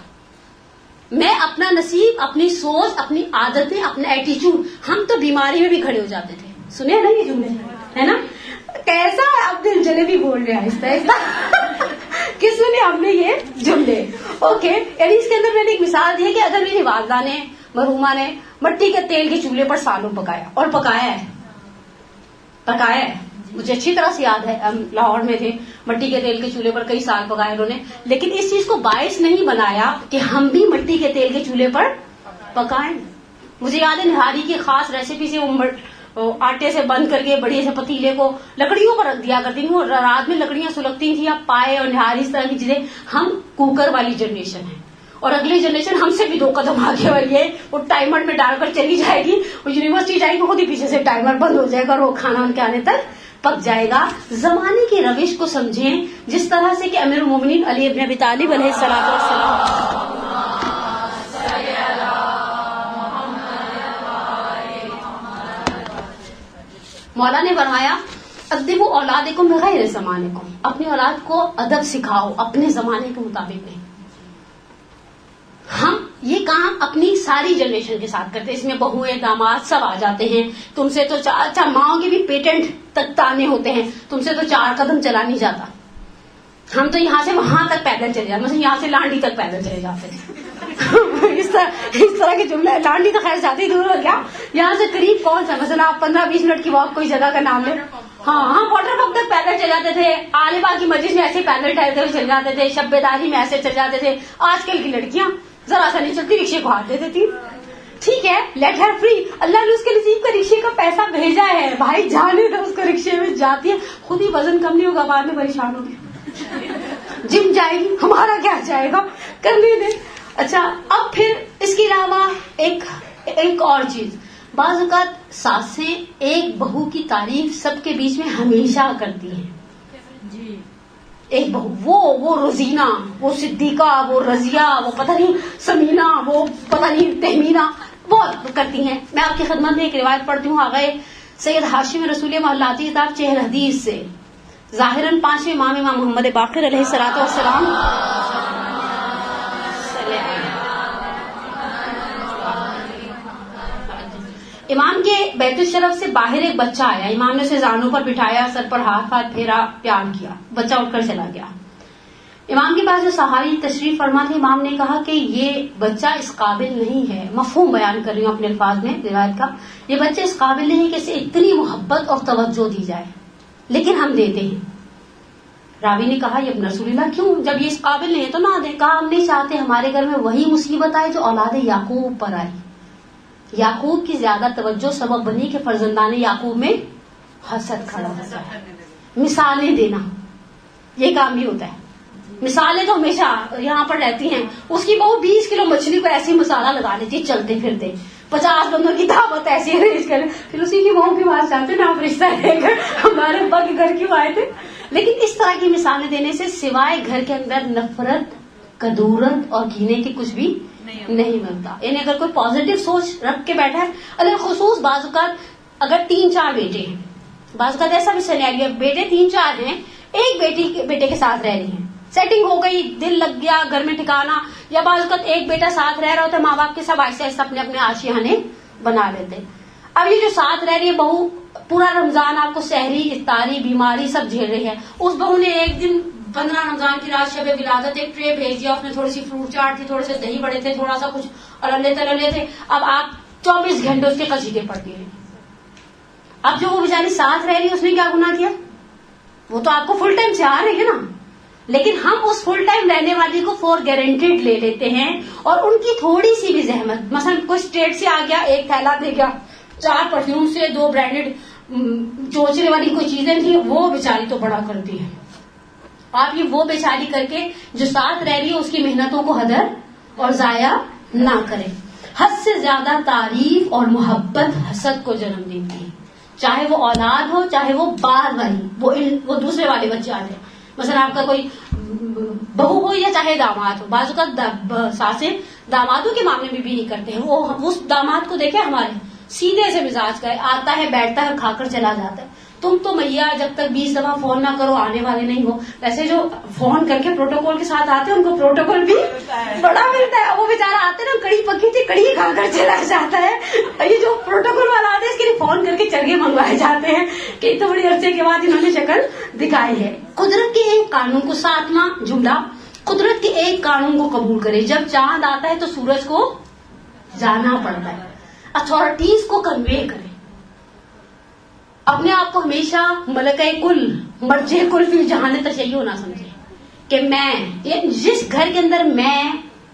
میں اپنا نصیب، اپنی سوچ، اپنی عادتیں، اپنا ایٹیچیوڈ. ہم تو بیماری میں بھی کھڑے ہو جاتے تھے. سنے نا یہ جملے، ہے نا؟ کیسا اب دل جلیبی بول رہے ہیں آہستہ کس نے ہم نے یہ جملے. اوکے، یعنی اس کے اندر میں نے ایک مثال دی ہے کہ اگر میری والدہ نے، مرحومہ نے مٹی کے تیل کے چولہے پر سالوں پکایا، اور پکایا ہے مجھے اچھی طرح سے یاد ہے، ہم لاہور میں تھے، مٹی کے تیل کے چولہے پر کئی سال پکائے انہوں نے، لیکن اس چیز کو باعث نہیں بنایا کہ ہم بھی مٹی کے تیل کے چولہے پر پکائیں. مجھے یاد ہے نہاری کی خاص ریسیپی سے وہ آٹے سے بند کر کے بڑے سے پتیلے کو لکڑیوں پر رکھ دیا کرتی تھی، وہ رات میں لکڑیاں سلگتی تھیں، اب پائے اور نہاری اس طرح کی چیزیں. ہم کوکر والی جنریشن ہے، اور اگلی جنریشن ہم سے بھی 2 قدم آگے والی ہے. وہ ٹائمر میں ڈال کر چلی جائے گی، وہ یونیورسٹی جائے گی، خود ہی پیچھے سے ٹائمر بند ہو جائے گا اور وہ کھانا ان کے آنے تک پک جائے گا. زمانے کی روش کو سمجھیں، جس طرح سے کہ امیر المومنین علی ابن ابی طالب علیہ الصلوۃ والسلام مولا نے فرمایا ادبوا اولادکم بغیر زمانکم، اپنی اولاد کو ادب سکھاؤ اپنے زمانے کے مطابق نہیں. ہم یہ کام اپنی ساری جنریشن کے ساتھ کرتے ہیں، اس میں بہویں داماد سب آ جاتے ہیں. تم سے تو اچھا ماؤں کے بھی پیٹنٹ تک تانے ہوتے ہیں، تم سے تو 4 قدم چلا نہیں جاتا. ہم تو یہاں سے وہاں تک پیدل چلے جاتے، مثلا یہاں سے لانڈی تک پیدل چلے جاتے ہیں. اس طرح کے جملے. لانڈی تو خیر زیادہ ہی دور ہو گیا، یہاں سے قریب کون سا، مثلا آپ 15-20 منٹ کی واک کوئی جگہ کا نام لیں. ہاں واٹر پمپ تک پیدل چل جاتے تھے، عالمہ کی مجلس میں ایسے پیدل ٹہلتے ہوئے چل جاتے تھے، شب بیداری میں ایسے چل جاتے تھے. آج کل کی لڑکیاں ذرا سا نہیں چلتی، رکشے کو ہاتھ دے دیتی. ٹھیک ہے لیٹ ہر فری, اللہ نے اس کے نصیب کا رکشے کا پیسہ بھیجا ہے, بھائی جانے دو اس کو, رکشے میں جاتی ہے, خود ہی وزن کم نہیں ہوگا, بعد میں پریشان ہوگی, جم جائے گی, ہمارا کیا جائے گا, کرنے دے. اچھا اب پھر اس کے علاوہ ایک اور چیز, بعض اوقات ساسیں ایک بہو کی تعریف سب کے بیچ میں ہمیشہ کرتی ہیں. ایک بہو وہ روزینہ, وہ صدیقہ, وہ رضیہ, وہ پتہ نہیں سمینہ, وہ پتہ نہیں تہمینہ, بہت کرتی ہیں. میں آپ کی خدمت میں ایک روایت پڑھتی ہوں آغا سید ہاشم رسول محلاتی کتاب چہر حدیث سے, ظاہراً 5ویں امام محمد باقر علیہ الصلوۃ والسلام, امام کے بیت الشرف سے باہر ایک بچہ آیا, امام نے اسے زانوں پر بٹھایا, سر پر ہاتھ پھیرا, پیار کیا, بچہ اٹھ کر چلا گیا. امام کے پاس جو صحابی تشریف فرما تھے, امام نے کہا کہ یہ بچہ اس قابل نہیں ہے, مفہوم بیان کر رہی ہوں اپنے الفاظ میں روایت کا, یہ بچہ اس قابل نہیں کہ اسے اتنی محبت اور توجہ دی جائے, لیکن ہم دیتے ہیں. راوی نے کہا یہ رسول اللہ کیوں, جب یہ اس قابل نہیں ہے تو نہ دیں. کہا ہم نہیں چاہتے ہمارے گھر میں وہی مصیبت آئے جو اولاد یعقوب پر آئی. یعقوب کی زیادہ توجہ سبب بنی کہ فرزندان یعقوب میں حسد کھڑا ہوتا ہے. مثالیں دینا یہ کام بھی ہوتا ہے. مثالیں تو ہمیشہ یہاں پر رہتی ہیں. اس کی بہو 20 کلو مچھلی کو ایسی مسالہ لگا لیتی ہے چلتے پھرتے, 50 بندوں کی دعوت ایسی ارینج کرے, پھر اسی کی بہو کی بات چاہتے نا, آپ رشتہ لے کر ہمارے ابا کے گھر کیوں آئے تھے. لیکن اس طرح کی مثالیں دینے سے سوائے گھر کے اندر نفرت, کدورت اور کینے کے کچھ بھی نہیں ملتا. یعنی اگر کوئی پازیٹو سوچ رکھ کے بیٹھا ہے, اگر خصوص بعض اوقات اگر 3-4 بیٹے ہیں, بعض اوقات ایسا بھی سینیریو, بیٹے 3-4 ہیں, ایک بیٹے کے ساتھ رہ رہی ہیں, سیٹنگ ہو گئی, دل لگ گیا, گھر میں ٹھکانا, یا بعض اوقات ایک بیٹا ساتھ رہ رہا ہوتا ہے, ماں باپ کے سب آہستہ آہستہ اپنے اپنے آشیانے بنا لیتے. اب یہ جو ساتھ رہ رہی ہے بہو, پورا رمضان آپ کو سحری, افطاری, بیماری سب جھیل رہی ہے. اس بہو نے ایک دن 15 رمضان کی رات شب ولادت ایک ٹرے بھیج دیا, اس میں تھوڑی سی فروٹ چاٹ تھی, تھوڑے سے دہی بڑے تھے, تھوڑا سا کچھ اور اللہ تلے تھے. اب آپ 24 گھنٹے اس کے قصیدے پڑھتی ہیں. اب جو وہ بیچاری ساتھ رہ رہی ہے اس نے کیا گناہ کیا؟ وہ تو آپ کو فل ٹائم سے آ رہی ہے نا, لیکن ہم اس فل ٹائم رہنے والی کو فور گارنٹیڈ لے لیتے ہیں, اور ان کی تھوڑی سی بھی زحمت, مثلا کوئی اسٹیٹ سے آ گیا, ایک تھیلا دے گیا, 4 پرفیوم سے 2 برانڈیڈ چوچنے والی کوئی چیزیں تھیں, وہ بیچاری تو بڑا کرتی ہے. آپ یہ وہ بیچاری کر کے جو ساتھ رہ رہی ہے اس کی محنتوں کو ہدر اور ضائع نہ کریں. حد سے زیادہ تعریف اور محبت حسد کو جنم دیتی ہے, چاہے وہ اولاد ہو, چاہے وہ بار والی وہ دوسرے والے بچے آ جائیں. مثلا آپ کا کوئی بہو ہو یا چاہے داماد ہو, بعض اوقات ساسیں دامادوں کے معاملے میں بھی نہیں کرتے ہیں. وہ اس داماد کو دیکھے ہمارے سیدھے سے مزاج کا ہے, آتا ہے, بیٹھتا ہے, کھا کر چلا جاتا ہے. تم تو میاں جب تک 20 دفعہ فون نہ کرو آنے والے نہیں ہو. ویسے جو فون کر کے پروٹوکول کے ساتھ آتے ہیں ان کو پروٹوکول بھی بڑا ملتا ہے. وہ بیچارہ آتے نا, کڑی پکی تھی, کڑی کھا کر چلا جاتا ہے. یہ جو پروٹوکول والا آتے ہیں اس کے لیے فون کر کے چرگے منگوائے جاتے ہیں کہ اتنے بڑے عرصے کے بعد انہوں نے شکل دکھائی ہے. قدرت کے ایک قانون کو, 7واں جملہ, قدرت کے ایک قانون کو قبول کرے. جب چاند آتا ہے تو سورج کو جانا پڑتا ہے. اتھارٹیز کو کنوے کرے. اپنے آپ کو ہمیشہ ملکہ کل, مرجع کل فی جہان تشیع نہ سمجھے کہ میں, جس گھر کے اندر میں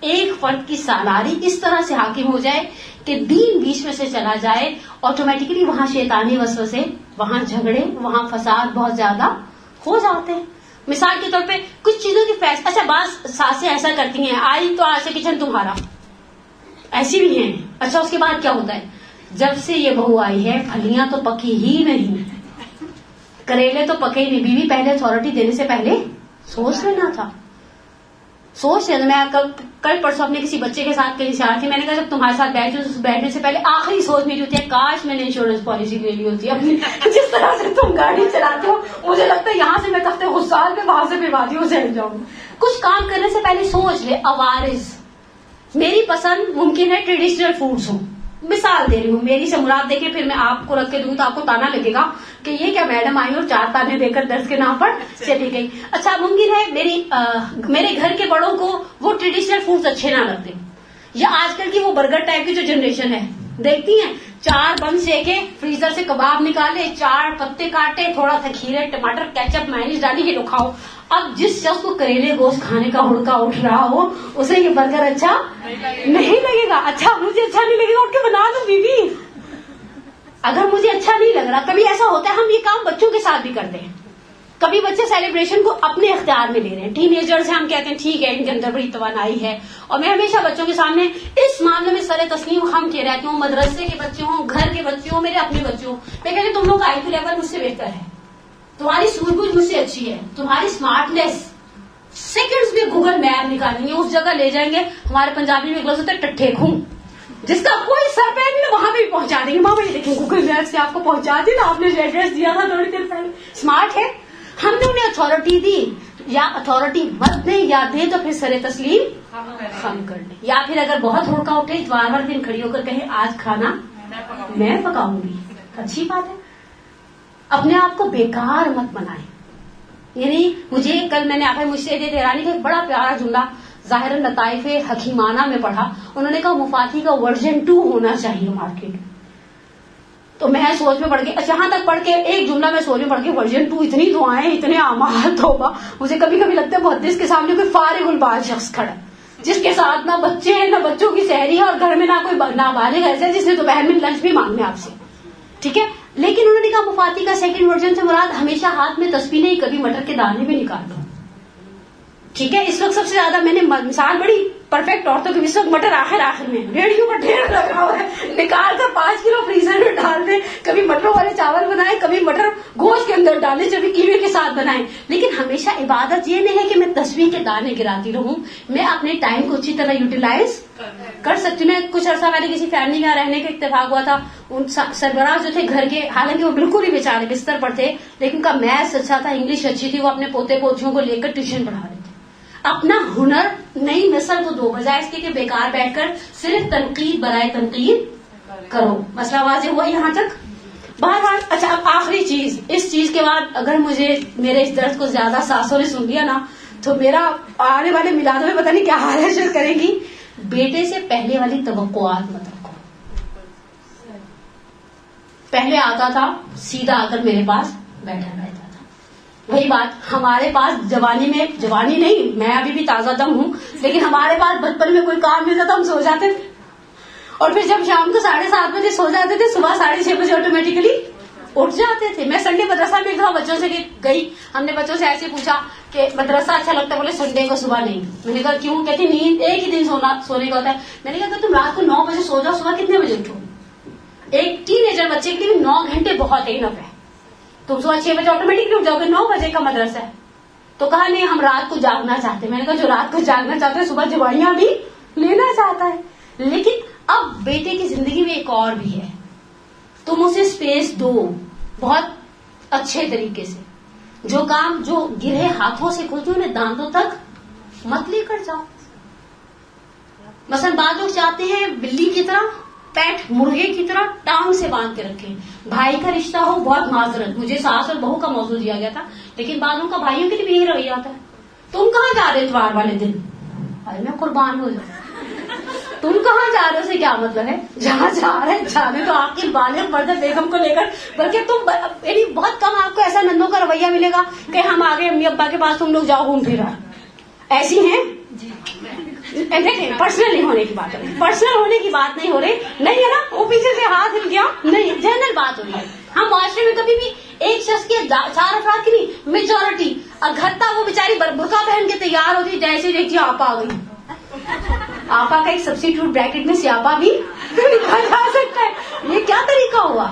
ایک فرد کی سالاری اس طرح سے حاکم ہو جائے کہ دین بیچ میں سے چلا جائے, آٹومیٹکلی وہاں شیطانی وسوسے, وہاں جھگڑے, وہاں فساد بہت زیادہ ہو جاتے ہیں. مثال کے طور پہ کچھ چیزوں کی اچھا بعض ساسیں ایسا کرتی ہیں, آئی تو آج سے کچن تمہارا, ایسی بھی ہیں. اچھا اس کے بعد کیا ہوتا ہے, جب سے یہ بہو آئی ہے پھلیاں تو پکی ہی نہیں, کریلے تو پکے ہی نہیں. بیوی پہلے اتھارٹی دینے سے پہلے سوچ لینا تھا, سوچ لینا. میں کل پرسوں اپنے کسی بچے کے ساتھ کہیں سے آ رہی تھی, میں نے کہا جب تمہارے ساتھ بیٹھنے سے پہلے آخری سوچ میری ہوتی ہے کاش میں نے انشورنس پالیسی لے لی ہوتی اپنی. جس طرح سے تم گاڑی چلاتے ہو مجھے لگتا ہے یہاں سے میں تختے غسال میں, وہاں سے میں وادیوں سے جاؤں. کچھ کام کرنے سے پہلے سوچ لے. عوارض, میری پسند ممکن ہے ٹریڈیشنل فوڈز ہوں, مثال دے رہی ہوں, میری سے مراد دیکھیں, پھر میں آپ کو رکھ کے دوں تو آپ کو تانا لگے گا کہ یہ کیا میڈم آئی اور 4 تانے دے کر درس کے نام پر چلی گئی. اچھا ممکن ہے میرے گھر کے بڑوں کو وہ ٹریڈیشنل فوڈز اچھے نہ لگتے, یا آج کل کی وہ برگر ٹائپ کی جو جنریشن ہے دیکھتی ہیں, 4 بن سیکے, فریزر سے کباب نکالے, 4 پتے کاٹے, تھوڑا سا کھیرے, ٹماٹر, کیچپ, مائونیز ڈالی, یہ لو کھاؤ. اب جس شخص کو کریلے گوشت کھانے کا ہڑکا اٹھ رہا ہو اسے یہ برگر اچھا نہیں لگے گا. اچھا مجھے اچھا نہیں لگے گا, اٹھ کے بنا دو بیوی. اگر مجھے اچھا نہیں لگ رہا, کبھی ایسا ہوتا ہے ہم یہ کام بچوں کے ساتھ بھی کرتے ہیں. کبھی بچے سیلیبریشن کو اپنے اختیار میں لے رہے ہیں, ٹین ایجر سے ہم کہتے ہیں ٹھیک ہے ان کے اندر بڑی توانائی ہے. اور میں ہمیشہ بچوں کے سامنے اس معاملے میں سر تسلیم خم کے رہتی ہوں, مدرسے کے بچے ہوں, گھر کے بچے ہوں, میرے اپنے بچے ہوں. میں کہتی ہوں تم لوگ آئی کیو لیول مجھ سے بہتر ہے, تمہاری سوجھ بوجھ مجھ سے اچھی ہے, تمہاری اسمارٹنیس سیکنڈز میں گوگل میپ نکالیں گے, اس جگہ لے جائیں گے. ہمارے پنجابی میں لفظ ہوتا ہے ٹٹھے خوں, جس کا کوئی سر پیر نہیں وہاں پہ بھی پہنچا دیں گے. ماما یہ دیکھیں گوگل میپ سے آپ کو پہنچا دی نا, آپ نے جو ایڈریس دیا تھا تھوڑی دیر پہلے. اسمارٹ ہے. ہم نے انہیں اتھارٹی دی, یا اتھارٹی مت دیں یا دیں تو پھر سر تسلیم خم کر لیں, یا پھر اگر بہت ہوڑکا اٹھے اتوار ہر دن کھڑی ہو کر کہیں آج کھانا میں پکاؤں گی. اچھی بات ہے. اپنے آپ کو بیکار مت بنائیں. یعنی مجھے کل میں نے آخر مجھے تہرانی کا ایک بڑا پیارا جملہ ظاہر لطائف حکیمانہ میں پڑھا. انہوں نے کہا مفاتی کا ورژن 2 ہونا چاہیے مارکیٹ میں. تو میں سوچ میں پڑھ کے جہاں تک پڑھ کے ایک جملہ میں سوچ میں پڑھ کے ورژن 2, اتنی دعائیں اتنے اعمال توبہ. مجھے کبھی کبھی لگتا ہے محدث کے سامنے کوئی فارغ البال شخص کھڑا جس کے ساتھ نہ بچے ہیں, نہ بچوں کی سحری ہے, اور گھر میں نہ کوئی نابالغ ایسا جس نے دوپہر میں لنچ بھی مانگنا آپ سے. ٹھیک ہے, لیکن انہوں نے کہا مفاتی کا سیکنڈ ورژن سے مراد ہمیشہ ہاتھ میں تسبیح نہیں, کبھی مٹر کے دانے بھی نکال دو. ٹھیک ہے, اس وقت سب سے زیادہ میں نے مثال بڑی پرفیکٹ عورتوں کی, اس وقت مٹر آخر میں ریڈیو پر ڈھیر لگا ہوا ہے, نکال کر 5 کلو فریزر میں ڈال دیں. کبھی مٹروں والے چاول بنائیں, کبھی مٹر گوشت کے اندر ڈالیں, کبھی قیمے کے ساتھ بنائیں. لیکن ہمیشہ عبادت یہ نہیں ہے کہ میں تسبیح کے دانے گراتی رہوں. میں اپنے ٹائم کو اچھی طرح یوٹیلائز کر سکتی ہوں. میں کچھ عرصہ پہلے کسی فیملی کا رہنے کا اتفاق ہوا تھا. ان سربراہ جو تھے گھر کے, حالانکہ وہ بالکل ہی بیچارے بستر پر تھے, لیکن ان کا میتھس اچھا تھا, انگلش اچھی تھی, وہ اپنے پوتے پوتیوں کو لے کر ٹیوشن پڑھا رہے تھے. اپنا ہنر نئی نسل کو دو, بجائے اس کے کہ بیکار بیٹھ کر صرف تنقید برائے تنقید کرو. مسئلہ واضح ہوا یہاں تک؟ بہرحال اچھا, اب آخری چیز, اس چیز کے بعد اگر مجھے میرے اس درد کو زیادہ ساسوں نے سن لیا نا تو میرا آنے والے میلادوں میں پتہ نہیں کیا حال ہے کریں گی. بیٹے سے پہلے والی توقعات مت رکھو. پہلے آتا تھا سیدھا آ کر میرے پاس بیٹھا رہتا تھا. وہی بات, ہمارے پاس جوانی نہیں, میں ابھی بھی تازہ دم ہوں, لیکن ہمارے پاس بچپن میں کوئی کام ملتا تھا ہم سو جاتے تھے, اور پھر جب شام کو 7:30 بجے سو جاتے تھے, صبح 6:30 بجے آٹومیٹکلی اٹھ جاتے تھے. میں سنڈے مدرسہ میں ایک دفعہ بچوں سے گئی, ہم نے بچوں سے ایسے پوچھا کہ مدرسہ اچھا لگتا ہے, بولے سنڈے کو صبح نہیں. میں نے کہا کیوں؟ کہتی نیند ایک ہی دن سونے کا ہوتا ہے. میں نے کہا تم رات کو 9 بجے سو جاؤ, صبح کتنے بجے اٹھو؟ ایک ٹین ایجر بچے کے لیے 9 گھنٹے بہت انف ہے. تم صبح 6 بجے آٹومیٹکلی اٹھ جاؤ گے, 9 بجے کا مدرسہ ہے. تو کہا نہیں ہم رات کو جاگنا چاہتے ہیں. میں نے کہا جو رات کو جاگنا چاہتے ہیں صبح جوائیاں بھی لینا چاہتا ہے. لیکن اب بیٹے کی زندگی میں ایک اور بھی ہے, تم اسے اسپیس دو بہت اچھے طریقے سے. جو کام جو گرے ہاتھوں سے کھلتے انہیں دانتوں تک مت لے کر جاؤ. مثلا بعض لوگ چاہتے ہیں بلی کی طرح, پیٹ مرغے کی طرح ٹانگ سے باندھ کے رکھیں. بھائی کا رشتہ ہو, بہت معذرت, مجھے ساس اور بہو کا موضوع دیا گیا تھا, لیکن بعضوں کا بھائیوں کے لیے بھی یہی رویہ آتا ہے. تم کہاں جا رہے اتوار والے دن؟ ارے میں قربان ہو جاؤں. تم کہاں جا رہے ہو سے کیا مطلب ہے؟ جہاں جا رہے ہیں جانے تو آپ کی بالغ مرد بیگم کو لے کر, بلکہ تم یعنی بہت کم آپ کو ایسا نندوں کا رویہ ملے گا کہ ہم آگے امی ابا کے پاس, تم لوگ جاؤ گھوم پھر رہا. ایسی ہیں دیکھیں, پرسنل نہیں ہونے کی بات ہے, پرسنل ہونے کی بات نہیں ہو رہی, نہیں ہے نا, وہ پیچھے سے ہاتھ ہل گیا, نہیں, جنرل بات ہو رہی ہے. ہم معاشرے میں کبھی بھی ایک شخص کے 4 افراد کی نہیں, میجورٹی اگھتا وہ بیچاری برقع پہن کے تیار ہوتی, جیسے دیکھتی آپا آ گئی. آپا کا ایک سبسٹیٹیوٹ بریکٹ میں سیاپا بھی لکھا جا سکتا ہے. یہ کیا طریقہ ہوا؟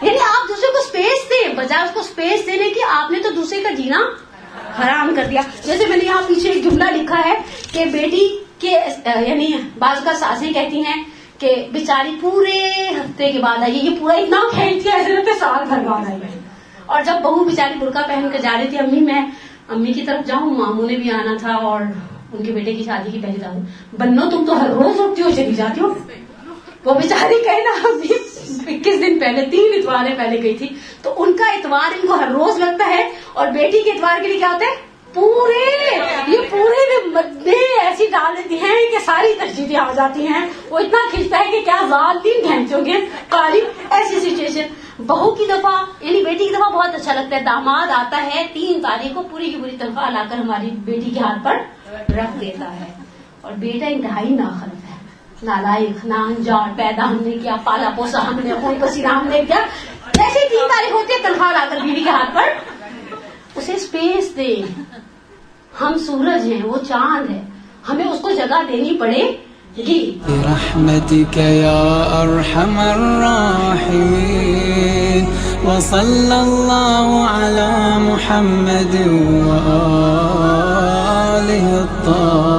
یعنی آپ دوسرے کو اسپیس دیں, بجائے اس کو اسپیس دینے کی آپ نے تو دوسرے کا جینا حرام کر دیا. جیسے میں نے یہاں پیچھے ایک جملہ لکھا ہے کہ بیٹی کے یعنی بعض کا ساسیں کہتی ہیں کہ بیچاری پورے ہفتے کے بعد آئی, یہ پورا اتنا کھیلتی ہے ایسے لگتا ہے سال بھر بعد آئی ہے. اور جب بہو بیچاری برقع پہن کر جا رہی تھی, امی میں امی کی طرف جاؤں, ماموں نے بھی آنا تھا اور ان کے بیٹے کی شادی کی پہلی دعوت. بنو تم تو ہر روز اٹھتی ہو چلی جاتی ہو. وہ بیچاری کہنا 21 دن پہلے 3 اتوار پہلے گئی تھی, تو ان کا اتوار ان کو ہر روز لگتا ہے, اور بیٹی کے اتوار کے لیے کیا ہوتا ہے یہ پورے میں ایسی ڈال دیتی ہیں کہ ساری تشدیدیں آ جاتی ہیں. وہ اتنا کھنچتا ہے کہ کیا ظالم ڈھینچوں گے قاری. ایسی سچویشن بہو کی دفعہ یعنی بیٹی کی دفعہ بہت اچھا لگتا ہے. داماد آتا ہے 3 تاریخ کو پوری کی پوری تنخواہ لا کر ہماری بیٹی کے ہاتھ پر رکھ دیتا ہے. اور بیٹا انتہائی ناخلف ہے, نالائق, نانجان, پیدا ہم نے کیا, پالا پوسا ہم نے, خون پسینہ ہم نے کیا. جیسے 3 تاریخ ہوتی ہے تنخواہ لا کر بیوی کے ہاتھ پر. اسے اسپیس دیں. ہم سورج ہیں, وہ چاند ہے, ہمیں اس کو جگہ دینی پڑے گی. برحمتك يا ارحم الراحمين وصلى الله على محمد وآله الطاهرين.